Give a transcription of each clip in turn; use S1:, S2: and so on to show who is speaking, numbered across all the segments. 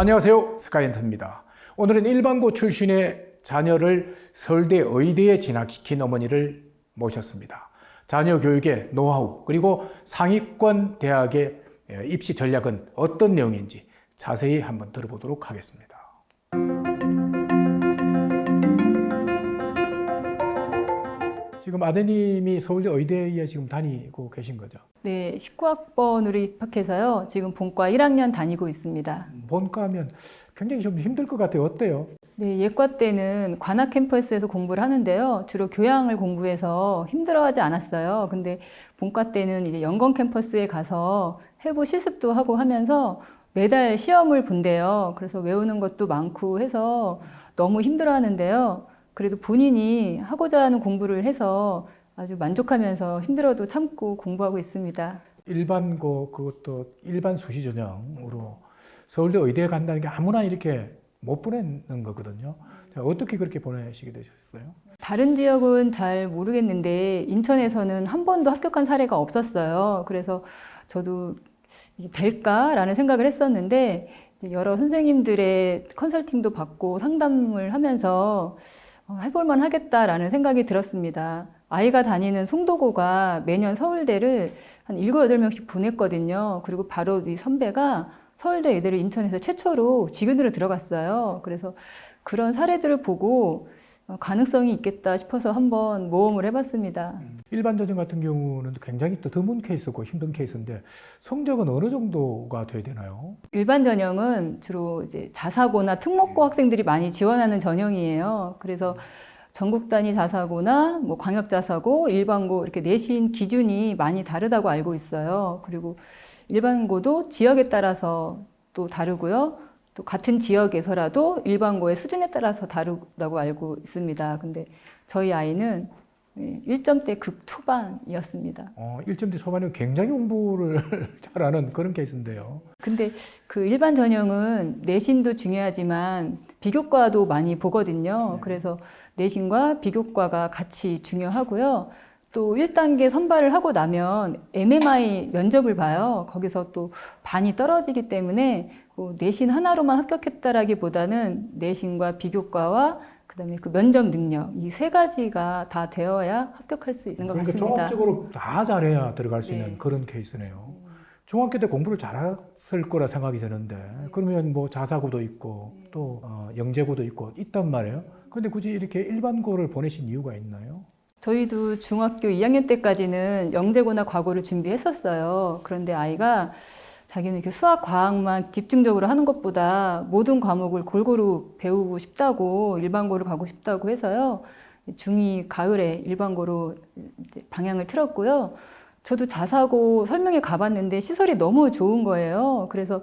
S1: 안녕하세요, 스카이엔터입니다. 오늘은 일반고 출신의 자녀를 서울대 의대에 진학시킨 어머니를 모셨습니다. 자녀 교육의 노하우 그리고 상위권 대학의 입시 전략은 어떤 내용인지 자세히 한번 들어보도록 하겠습니다. 지금 아드님이 서울대 의대에 지금 다니고 계신 거죠?
S2: 네, 19학번으로 입학해서요. 지금 본과 1학년 다니고 있습니다.
S1: 본과면 굉장히 좀 힘들 것 같아요. 어때요?
S2: 네, 예과 때는 관악 캠퍼스에서 공부를 하는데요. 주로 교양을 공부해서 힘들어하지 않았어요. 근데 본과 때는 이제 연건 캠퍼스에 가서 해부 실습도 하고 하면서 매달 시험을 본대요. 그래서 외우는 것도 많고 해서 너무 힘들어하는데요. 그래도 본인이 하고자 하는 공부를 해서 아주 만족하면서 힘들어도 참고 공부하고 있습니다.
S1: 일반고 그것도 일반 수시 전형으로 서울대 의대에 간다는 게 아무나 이렇게 못 보내는 거거든요. 어떻게 그렇게 보내시게 되셨어요?
S2: 다른 지역은 잘 모르겠는데 인천에서는 한 번도 합격한 사례가 없었어요. 그래서 저도 이게 될까라는 생각을 했었는데 여러 선생님들의 컨설팅도 받고 상담을 하면서 해볼만 하겠다라는 생각이 들었습니다. 아이가 다니는 송도고가 매년 서울대를 한 7, 8명씩 보냈거든요. 그리고 바로 이 선배가 서울대 의대를 인천에서 최초로 직윤으로 들어갔어요. 그래서 그런 사례들을 보고 가능성이 있겠다 싶어서 한번 모험을 해봤습니다.
S1: 일반 전형 같은 경우는 굉장히 또 드문 케이스고 힘든 케이스인데 성적은 어느 정도가 돼야 되나요?
S2: 일반 전형은 주로 이제 자사고나 특목고 학생들이 많이 지원하는 전형이에요. 그래서 전국 단위 자사고나 뭐 광역 자사고, 일반고 이렇게 내신 기준이 많이 다르다고 알고 있어요. 그리고 일반고도 지역에 따라서 또 다르고요. 또 같은 지역에서라도 일반고의 수준에 따라서 다르다고 알고 있습니다. 근데 저희 아이는 1점대 극초반이었습니다.
S1: 1점대 초반에 굉장히 공부를 잘하는 그런 케이스인데요.
S2: 근데 그 일반 전형은 내신도 중요하지만 비교과도 많이 보거든요. 그래서 내신과 비교과가 같이 중요하고요. 또 1단계 선발을 하고 나면 MMI 면접을 봐요. 거기서 또 반이 떨어지기 때문에 내신 하나로만 합격했다라기보다는 내신과 비교과와 그다음에 그 면접 능력 이 세 가지가 다 되어야 합격할 수 있는 것
S1: 그러니까
S2: 같습니다.
S1: 종합적으로 다 잘해야 들어갈 수
S2: 네.
S1: 있는 그런 케이스네요. 중학교 때 공부를 잘했을 거라 생각이 드는데 그러면 뭐 자사고도 있고 또 영재고도 있고 있단 말이에요. 근데 굳이 이렇게 일반고를 보내신 이유가 있나요?
S2: 저희도 중학교 2학년 때까지는 영재고나 과고를 준비했었어요. 그런데 아이가 자기는 이렇게 수학, 과학만 집중적으로 하는 것보다 모든 과목을 골고루 배우고 싶다고 일반고를 가고 싶다고 해서요. 중2 가을에 일반고로 이제 방향을 틀었고요. 저도 자사고 설명회 가봤는데 시설이 너무 좋은 거예요. 그래서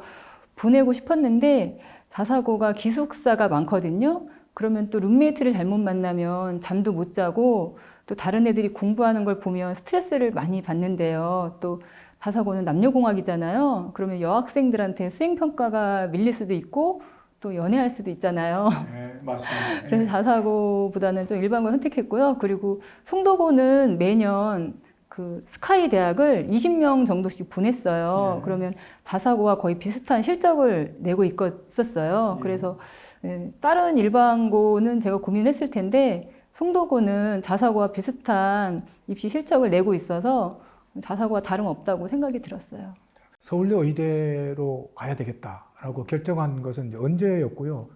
S2: 보내고 싶었는데 자사고가 기숙사가 많거든요. 그러면 또 룸메이트를 잘못 만나면 잠도 못 자고 또 다른 애들이 공부하는 걸 보면 스트레스를 많이 받는데요. 또 자사고는 남녀공학이잖아요. 그러면 여학생들한테 수행평가가 밀릴 수도 있고 또 연애할 수도 있잖아요.
S1: 네, 맞습니다.
S2: 그래서 자사고보다는 좀 일반고 선택했고요. 그리고 송도고는 매년 그 스카이 대학을 20명 정도씩 보냈어요.
S1: 네.
S2: 그러면 자사고와 거의 비슷한 실적을 내고 있었어요. 그래서 다른 일반고는 제가 고민했을 텐데 송도고는 자사고와 비슷한 입시 실적을 내고 있어서 자사고와 다름없다고 생각이 들었어요.
S1: 서울대 의대로 가야 되겠다라고 결정한 것은 이제 언제였고요?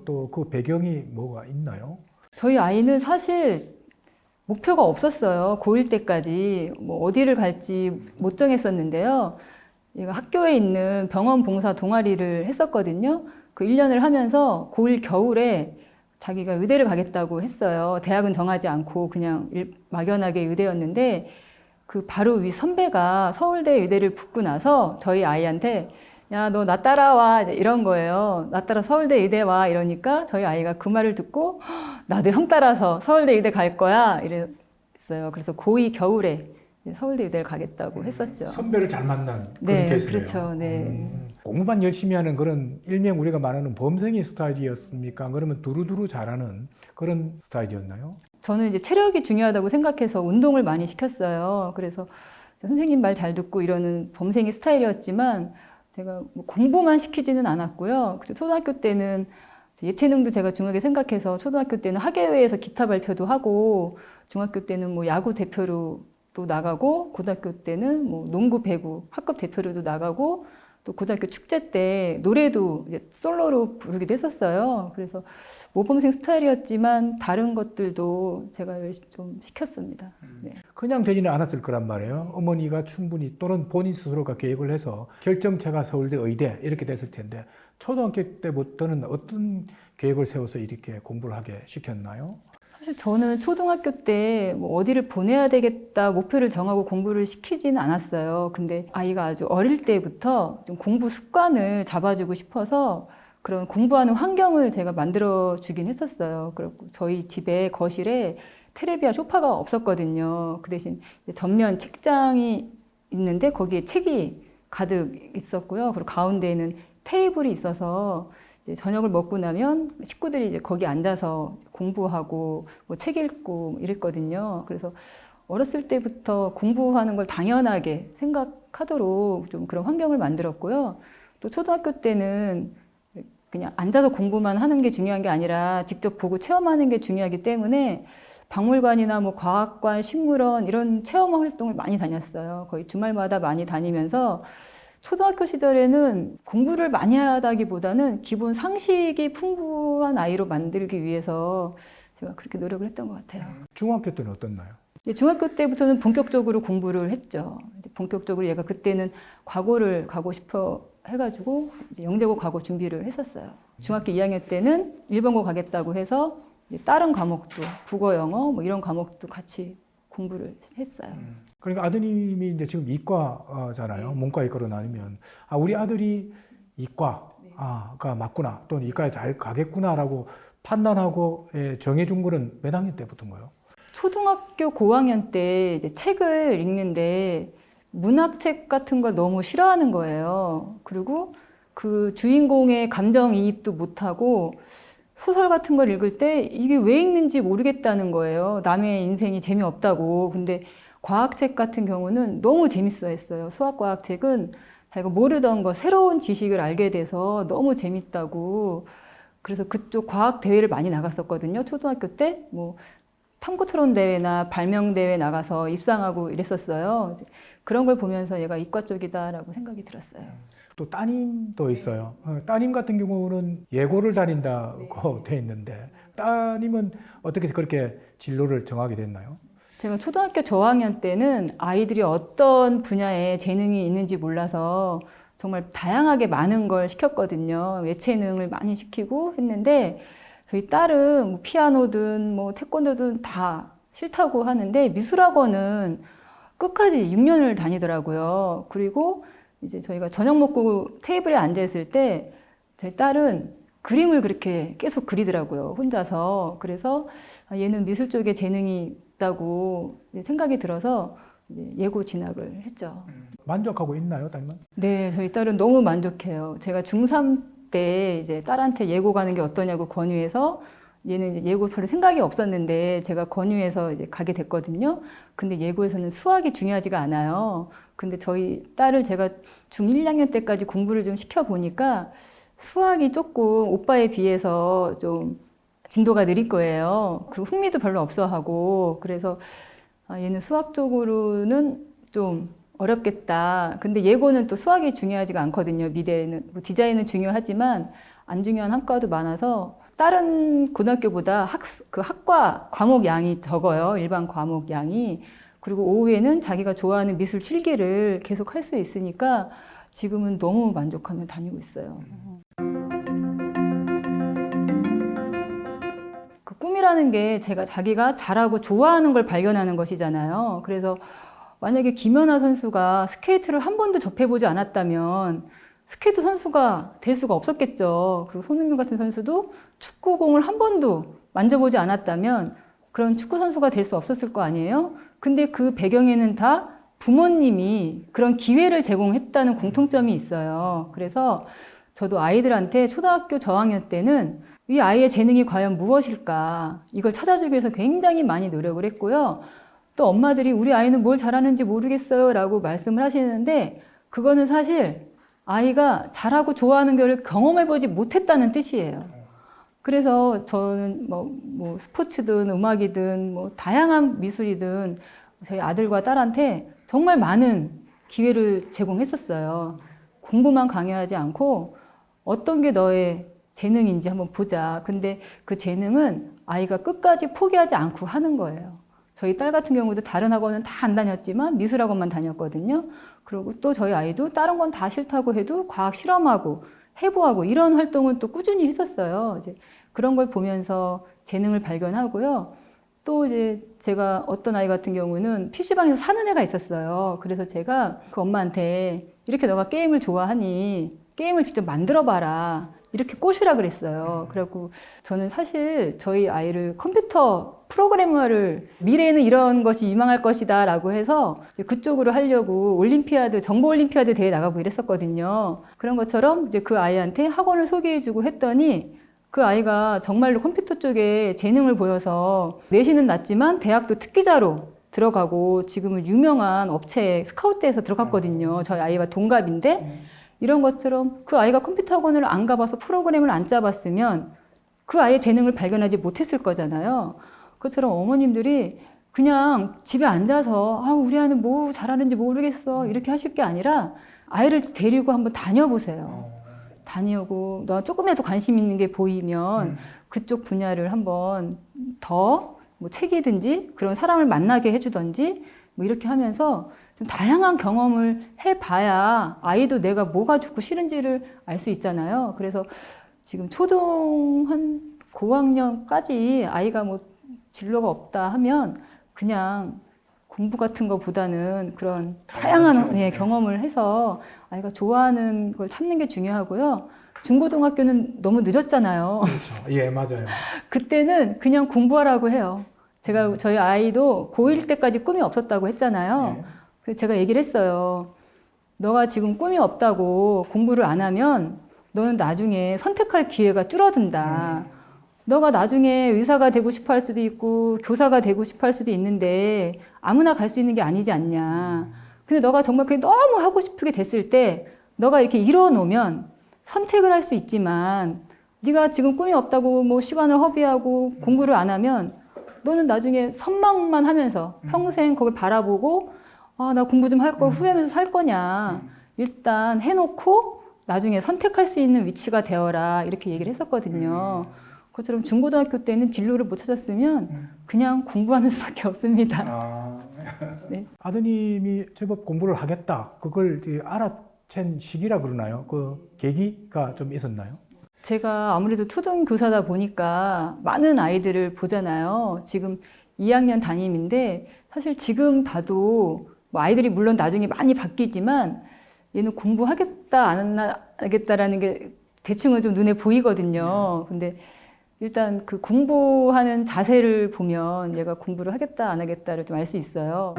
S1: 또 그 배경이 뭐가 있나요?
S2: 저희 아이는 사실 목표가 없었어요. 고1 때까지 뭐 어디를 갈지 못 정했었는데요. 얘가 학교에 있는 병원 봉사 동아리를 했었거든요. 그 1년을 하면서 고1 겨울에 자기가 의대를 가겠다고 했어요. 대학은 정하지 않고 그냥 막연하게 의대였는데 그 바로 위 선배가 서울대 의대를 붙고 나서 저희 아이한테 야, 너 나 따라와 이런 거예요. 나 따라 서울대 의대 와 이러니까 저희 아이가 그 말을 듣고 나도 형 따라서 서울대 의대 갈 거야 이랬어요. 그래서 고2 겨울에 서울대 의대를 가겠다고 했었죠.
S1: 선배를 잘 만난 그런
S2: 네,
S1: 케이스네요.
S2: 그렇죠. 네.
S1: 공부만 열심히 하는 그런 일명 우리가 말하는 범생이 스타일이었습니까? 그러면 두루두루 잘하는 그런 스타일이었나요?
S2: 저는 이제 체력이 중요하다고 생각해서 운동을 많이 시켰어요. 그래서 선생님 말 잘 듣고 이러는 범생이 스타일이었지만 제가 뭐 공부만 시키지는 않았고요. 그리고 초등학교 때는 예체능도 제가 중요하게 생각해서 초등학교 때는 학예회에서 기타 발표도 하고 중학교 때는 뭐 야구 대표로 또 나가고 고등학교 때는 뭐 농구 배구 학급 대표로도 나가고 또 고등학교 축제 때 노래도 이제 솔로로 부르기도 했었어요. 그래서 모범생 스타일이었지만 다른 것들도 제가 좀 시켰습니다. 네.
S1: 그냥 되지는 않았을 거란 말이에요. 어머니가 충분히 또는 본인 스스로가 계획을 해서 결정체가 서울대 의대 이렇게 됐을 텐데 초등학교 때부터는 어떤 계획을 세워서 이렇게 공부를 하게 시켰나요?
S2: 사실 저는 초등학교 때 뭐 어디를 보내야 되겠다 목표를 정하고 공부를 시키지는 않았어요. 근데 아이가 아주 어릴 때부터 좀 공부 습관을 잡아주고 싶어서 그런 공부하는 환경을 제가 만들어 주긴 했었어요. 그리고 저희 집에 거실에 테레비와 소파가 없었거든요. 그 대신 전면 책장이 있는데 거기에 책이 가득 있었고요. 그리고 가운데에는 테이블이 있어서 이제 저녁을 먹고 나면 식구들이 이제 거기 앉아서 공부하고 뭐 책 읽고 이랬거든요. 그래서 어렸을 때부터 공부하는 걸 당연하게 생각하도록 좀 그런 환경을 만들었고요. 또 초등학교 때는 그냥 앉아서 공부만 하는 게 중요한 게 아니라 직접 보고 체험하는 게 중요하기 때문에 박물관이나 뭐 과학관, 식물원 이런 체험 활동을 많이 다녔어요. 거의 주말마다 많이 다니면서 초등학교 시절에는 공부를 많이 하다기보다는 기본 상식이 풍부한 아이로 만들기 위해서 제가 그렇게 노력을 했던 것 같아요.
S1: 중학교 때는 어떻나요?
S2: 중학교 때부터는 본격적으로 공부를 했죠. 본격적으로 얘가 그때는 과고를 가고 싶어 해가지고 이제 영재고 과고 준비를 했었어요. 중학교 2학년 때는 일본고 가겠다고 해서 다른 과목도 국어, 영어 뭐 이런 과목도 같이 공부를 했어요.
S1: 그러니까 아드님이 이제 지금 이과잖아요.
S2: 네.
S1: 문과 이과로 나누면 우리 아들이 이과가 맞구나 또는 이과에 잘 가겠구나라고 판단하고 정해준 거는 몇 학년 때부터인가요?
S2: 초등학교 고학년 때 이제 책을 읽는데 문학책 같은 걸 너무 싫어하는 거예요. 그리고 그 주인공의 감정이입도 못하고 소설 같은 걸 읽을 때 이게 왜 읽는지 모르겠다는 거예요. 남의 인생이 재미없다고. 근데 과학책 같은 경우는 너무 재밌어 했어요. 수학과학책은 자기가 모르던 거, 새로운 지식을 알게 돼서 너무 재밌다고. 그래서 그쪽 과학 대회를 많이 나갔었거든요. 초등학교 때. 뭐 탐구 토론 대회나 발명 대회 나가서 입상하고 이랬었어요. 그런 걸 보면서 얘가 이과 쪽이다라고 생각이 들었어요.
S1: 또 따님도 있어요. 따님 같은 경우는 예고를 다닌다고 돼 있는데 따님은 어떻게 그렇게 진로를 정하게 됐나요?
S2: 제가 초등학교 저학년 때는 아이들이 어떤 분야에 재능이 있는지 몰라서 정말 다양하게 많은 걸 시켰거든요. 예체능을 많이 시키고 했는데 저희 딸은 뭐 피아노든 뭐 태권도든 다 싫다고 하는데 미술학원은 끝까지 6년을 다니더라고요. 그리고 이제 저희가 저녁 먹고 테이블에 앉아 있을 때 저희 딸은 그림을 그렇게 계속 그리더라고요. 혼자서. 그래서 얘는 미술 쪽에 재능이 있다고 생각이 들어서 이제 예고 진학을 했죠.
S1: 만족하고 있나요, 따님은?
S2: 네, 저희 딸은 너무 만족해요. 제가 중3 때 이제 딸한테 예고 가는 게 어떠냐고 권유해서 얘는 이제 예고 별로 생각이 없었는데 제가 권유해서 이제 가게 됐거든요. 근데 예고에서는 수학이 중요하지가 않아요. 근데 저희 딸을 제가 중1, 2학년 때까지 공부를 좀 시켜보니까 수학이 조금 오빠에 비해서 좀 진도가 느릴 거예요. 그리고 흥미도 별로 없어 하고. 그래서 얘는 수학 쪽으로는 좀 어렵겠다. 근데 예고는 또 수학이 중요하지가 않거든요. 미대는. 뭐 디자인은 중요하지만 안 중요한 학과도 많아서 다른 고등학교보다 학과 과목 양이 적어요. 일반 과목 양이. 그리고 오후에는 자기가 좋아하는 미술 실기를 계속 할 수 있으니까 지금은 너무 만족하며 다니고 있어요. 그 꿈이라는 게 자기가 잘하고 좋아하는 걸 발견하는 것이잖아요. 그래서 만약에 김연아 선수가 스케이트를 한 번도 접해보지 않았다면 스케이트 선수가 될 수가 없었겠죠. 그리고 손흥민 같은 선수도 축구공을 한 번도 만져보지 않았다면 그런 축구 선수가 될 수 없었을 거 아니에요? 근데 그 배경에는 다 부모님이 그런 기회를 제공했다는 공통점이 있어요. 그래서 저도 아이들한테 초등학교 저학년 때는 이 아이의 재능이 과연 무엇일까 이걸 찾아주기 위해서 굉장히 많이 노력을 했고요. 또 엄마들이 우리 아이는 뭘 잘하는지 모르겠어요 라고 말씀을 하시는데 그거는 사실 아이가 잘하고 좋아하는 거를 경험해보지 못했다는 뜻이에요. 그래서 저는 뭐 스포츠든 음악이든 뭐 다양한 미술이든 저희 아들과 딸한테 정말 많은 기회를 제공했었어요. 공부만 강요하지 않고 어떤 게 너의 재능인지 한번 보자. 근데 그 재능은 아이가 끝까지 포기하지 않고 하는 거예요. 저희 딸 같은 경우도 다른 학원은 다 안 다녔지만 미술학원만 다녔거든요. 그리고 또 저희 아이도 다른 건 다 싫다고 해도 과학 실험하고 해부하고 이런 활동은 또 꾸준히 했었어요. 이제 그런 걸 보면서 재능을 발견하고요. 또 이제 제가 어떤 아이 같은 경우는 PC방에서 사는 애가 있었어요. 그래서 제가 그 엄마한테 이렇게 너가 게임을 좋아하니 게임을 직접 만들어 봐라. 이렇게 꼬시라 그랬어요. 그래갖고 저는 사실 저희 아이를 컴퓨터 프로그래머를 미래에는 이런 것이 유망할 것이다 라고 해서 그쪽으로 하려고 올림피아드, 정보 올림피아드 대회 나가고 이랬었거든요. 그런 것처럼 이제 그 아이한테 학원을 소개해주고 했더니 그 아이가 정말로 컴퓨터 쪽에 재능을 보여서 내신은 낮지만 대학도 특기자로 들어가고 지금은 유명한 업체에 스카우트해서 들어갔거든요. 저희 아이와 동갑인데 이런 것처럼 그 아이가 컴퓨터 학원을 안 가봐서 프로그램을 안 짜봤으면 그 아이의 재능을 발견하지 못했을 거잖아요. 그것처럼 어머님들이 그냥 집에 앉아서 우리 아이는 뭐 잘하는지 모르겠어 이렇게 하실 게 아니라 아이를 데리고 한번 다녀보세요. 다니고 너 조금이라도 관심 있는 게 보이면 그쪽 분야를 한번 더 뭐 책이든지 그런 사람을 만나게 해주든지 뭐 이렇게 하면서 좀 다양한 경험을 해봐야 아이도 내가 뭐가 좋고 싫은지를 알 수 있잖아요. 그래서 지금 초등 한 고학년까지 아이가 뭐 진로가 없다 하면 그냥 공부 같은 거보다는 그런 다양한 경험을 해서 아이가 좋아하는 걸 찾는 게 중요하고요. 중고등학교는 너무 늦었잖아요.
S1: 그렇죠. 예, 맞아요.
S2: 그때는 그냥 공부하라고 해요. 제가 저희 아이도 고1 때까지 꿈이 없었다고 했잖아요.
S1: 예.
S2: 그래서 제가 얘기를 했어요. 너가 지금 꿈이 없다고 공부를 안 하면 너는 나중에 선택할 기회가 줄어든다. 너가 나중에 의사가 되고 싶어 할 수도 있고 교사가 되고 싶어 할 수도 있는데 아무나 갈 수 있는 게 아니지 않냐. 근데 너가 정말 그게 너무 하고 싶게 됐을 때 너가 이렇게 이뤄놓으면 선택을 할 수 있지만 네가 지금 꿈이 없다고 뭐 시간을 허비하고 공부를 안 하면 너는 나중에 선망만 하면서 평생 거길 바라보고 나 공부 좀 할 걸 후회하면서 살 거냐. 일단 해놓고 나중에 선택할 수 있는 위치가 되어라. 이렇게 얘기를 했었거든요. 그것처럼 중고등학교 때는 진로를 못 찾았으면 그냥 공부하는 수밖에 없습니다. 네.
S1: 아드님이 제법 공부를 하겠다. 그걸 이제 알아챈 시기라 그러나요? 그 계기가 좀 있었나요?
S2: 제가 아무래도 초등 교사다 보니까 많은 아이들을 보잖아요. 지금 2학년 담임인데 사실 지금 봐도 뭐 아이들이 물론 나중에 많이 바뀌지만 얘는 공부하겠다 안 하겠다라는 게 대충은 좀 눈에 보이거든요. 근데 일단 그 공부하는 자세를 보면 얘가 공부를 하겠다 안 하겠다를 좀 알 수 있어요.